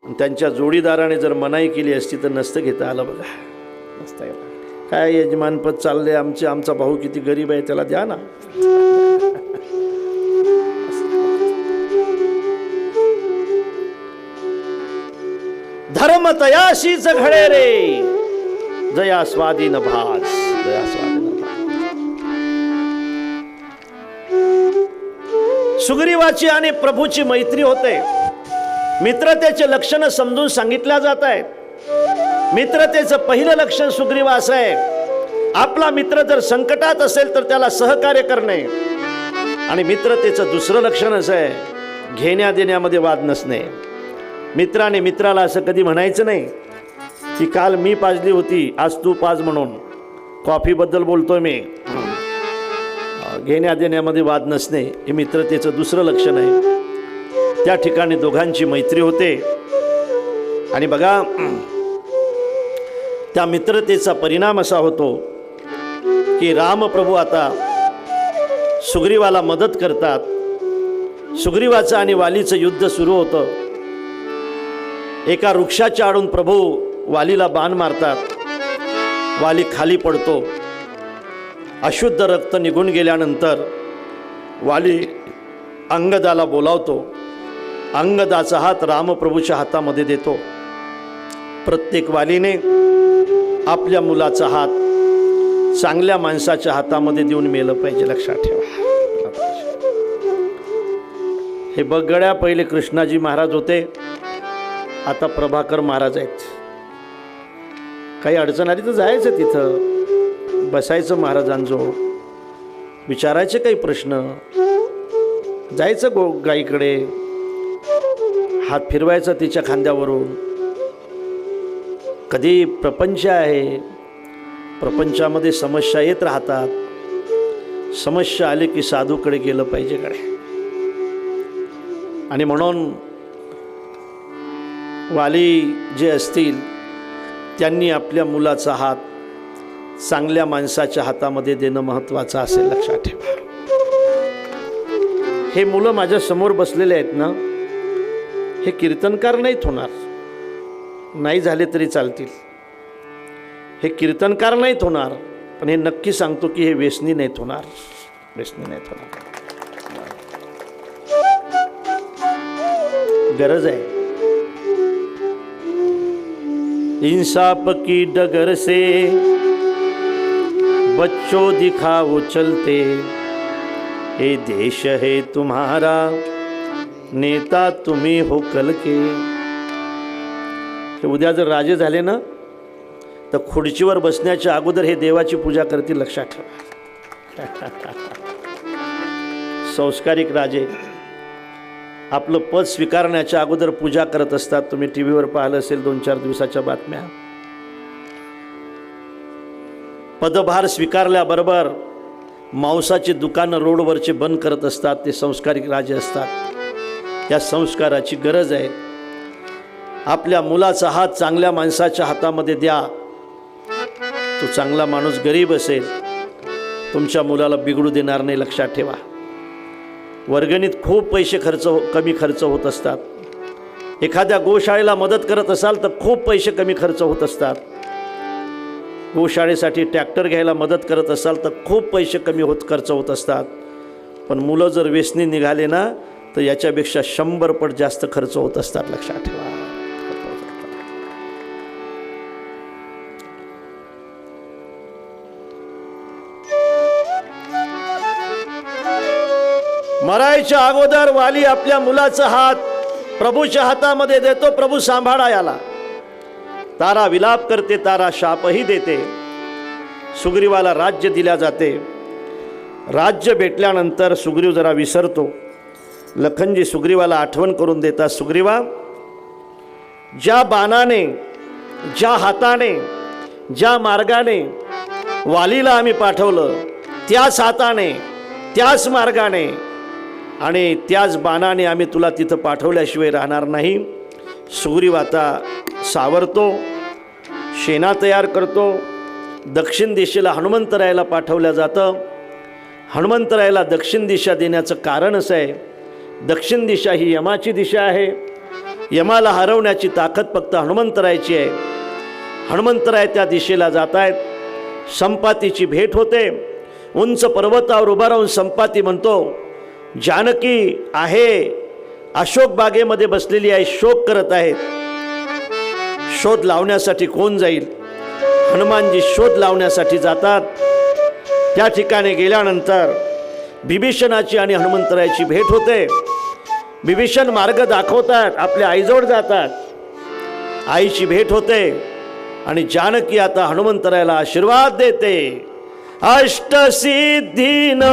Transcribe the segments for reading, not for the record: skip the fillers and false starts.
त्यांच्या जोडीदाराने जर मनाई केली असती तर नसतं घेता आलं बघा, नसतं गेलं. काय यजमानपद चालले आमचा भाऊ किती गरीब आहे त्याला द्या ना. धर्म तयाशीच घडे रे, जया स्वाधीन भास, जया स्वाधीन भास. सुग्रीवाची आणि प्रभूची मैत्री होते. मित्रतेचे लक्षण समजून सांगितल्या जात आहेत. मित्रतेचं पहिलं लक्षण सुग्रीवा असं आहे, आपला मित्र जर संकटात असेल तर त्याला सहकार्य करणे. आणि मित्रतेचं दुसरं लक्षण असं आहे, घेण्या देण्यामध्ये वाद नसणे. मित्राने मित्राला असं कधी म्हणायचं नाही की काल मी पाजली होती आज तू पाज म्हणून. कॉफीबद्दल बोलतोय मी. घेण्या देण्यामध्ये वाद नसणे हे मित्रतेचं दुसरं लक्षण आहे. त्या ठिकाणी दोघांची मैत्री होते. आणि बघा, त्या मित्रतेचा परिणाम असा होतो की रामप्रभू आता सुग्रीवाला मदत करतात. सुग्रीवाचं आणि वालीचं युद्ध सुरू होतं. एका वृक्षाच्या आडून प्रभू वालीला बाण मारतात. वाली खाली पडतो. अशुद्ध रक्त निघून गेल्यानंतर वाली अंगदाला बोलावतो. अंगदाचा हात रामप्रभूच्या हातामध्ये देतो. प्रत्येक वालीने आपल्या मुलाचा हात चांगल्या माणसाच्या हातामध्ये देऊन मेलं पाहिजे, लक्षात ठेवा. हे बगड्या पहिले कृष्णाजी महाराज होते, आता प्रभाकर महाराज आहेत. काही अडचण आली तर जायचं तिथं, बसायचं महाराजांजवळ, विचारायचे काही प्रश्न, जायचं गाईकडे, हात फिरवायचा तिच्या खांद्यावरून. कधी प्रपंच आहे, प्रपंचामध्ये समस्या येत राहतात. समस्या आली की साधूकडे गेलं पाहिजे कडे. आणि म्हणून वाली जे असतील त्यांनी आपल्या मुलाचा हात चांगल्या माणसाच्या हातामध्ये देणं महत्त्वाचं असेल, लक्षात ठेवा. हे मुलं माझ्या समोर बसलेले आहेत ना, हे कीर्तनकार नाहीत होणार, नाही झाले तरी चालतील. हे कीर्तनकार नाहीत होणार, पण हे नक्की सांगतो की हे व्यसनी नाहीत होणार, व्यसनी नाहीत होणार. गरज आहे. इंसाफ की डगर से बच्चों दिखाओ चलते, ये देश है तुम्हारा नेता तुम्ही हो कल के. उद्या जर राजे झाले ना तर खुर्चीवर बसण्याच्या अगोदर हे देवाची पूजा करतील, लक्षात ठेवा. संस्कारिक राजे आपलं पद स्वीकारण्याच्या अगोदर पूजा करत असतात. तुम्ही टी व्हीवर पाहिलं असेल 2-4 दिवसाच्या बातम्या. पदभार स्वीकारल्याबरोबर मांसाची दुकानं रोडवरचे बंद करत असतात. ते संस्कारिक राजे असतात. या संस्काराची गरज आहे. आपल्या मुलाचा हात चांगल्या माणसाच्या हातामध्ये द्या. तो चांगला माणूस गरीब असेल, तुमच्या मुलाला बिघडू देणार नाही, लक्षात ठेवा. वर्गणीत खूप पैसे कमी खर्च होत असतात. एखाद्या गोशाळेला मदत करत असाल तर खूप पैसे कमी खर्च होत असतात. गोशाळेसाठी ट्रॅक्टर घ्यायला मदत करत असाल तर खूप पैसे कमी खर्च होत असतात. पण मुलं जर व्यसनी निघाले ना तर याच्यापेक्षा 100 पट जास्त खर्च होत असतात, लक्षात ठेवा. मरायच्या अगोदर वाली आपल्या मुलाचा हात प्रभूच्या हातामध्ये देतो. प्रभू सांभाळा याला. तारा विलाप करते, तारा शापही देते. सुग्रीवाला राज्य दिल्या जाते. राज्य भेटल्यानंतर सुग्रीव जरा विसरतो. लखनजी सुग्रीवाला आठवण करून देतात, सुग्रीवा, ज्या बाणाने, ज्या हाताने, ज्या मार्गाने वालीला आम्ही पाठवलं, त्याच हाताने, त्याच मार्गाने आणि त्याच बाणाने आम्ही तुला तिथं पाठवल्याशिवाय राहणार नाही. सुग्रीव आता सावरतो, सेना तयार करतो. दक्षिण दिशेला हनुमंतरायाला पाठवलं जातं. हनुमंतरायाला दक्षिण दिशा देण्याचं कारण असं आहे, दक्षिण दिशा ही यमाची दिशा आहे. यमाला हरवण्याची ताकद फक्त हनुमंतरायाची आहे. हनुमंतराय त्या दिशेला जात आहेत. संपातीची भेट होते. उंच पर्वतावर उभा राहून संपाती म्हणतो, जानकी आहे अशोक बागेमध्ये बसलेली आहे, शोक करत आहेत. शोध लावण्यासाठी कोण जाईल? हनुमानजी शोध लावण्यासाठी जातात. त्या ठिकाणी गेल्यानंतर बिभीषणाची आणि हनुमंतरायाची भेट होते. बिभीषण मार्ग दाखवतात, आपल्या आईजवळ जातात. आईची भेट होते आणि जानकी आता हनुमंतरायाला आशीर्वाद देते. अष्टसिद्धीनो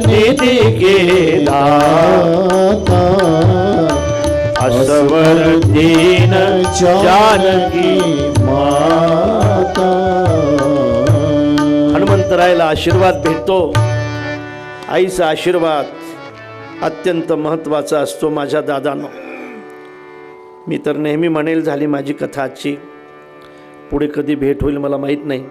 निधी केला असवर दीन जानकी माता. हनुमंतरायाला आशीर्वाद भेटतो. आईचा आशीर्वाद अत्यंत महत्त्वाचा असतो. माझ्या दादांनो, मी तर नेहमी म्हणेल झाली माझी कथा आजची. पुढे कधी भेट होईल मला माहीत नाही.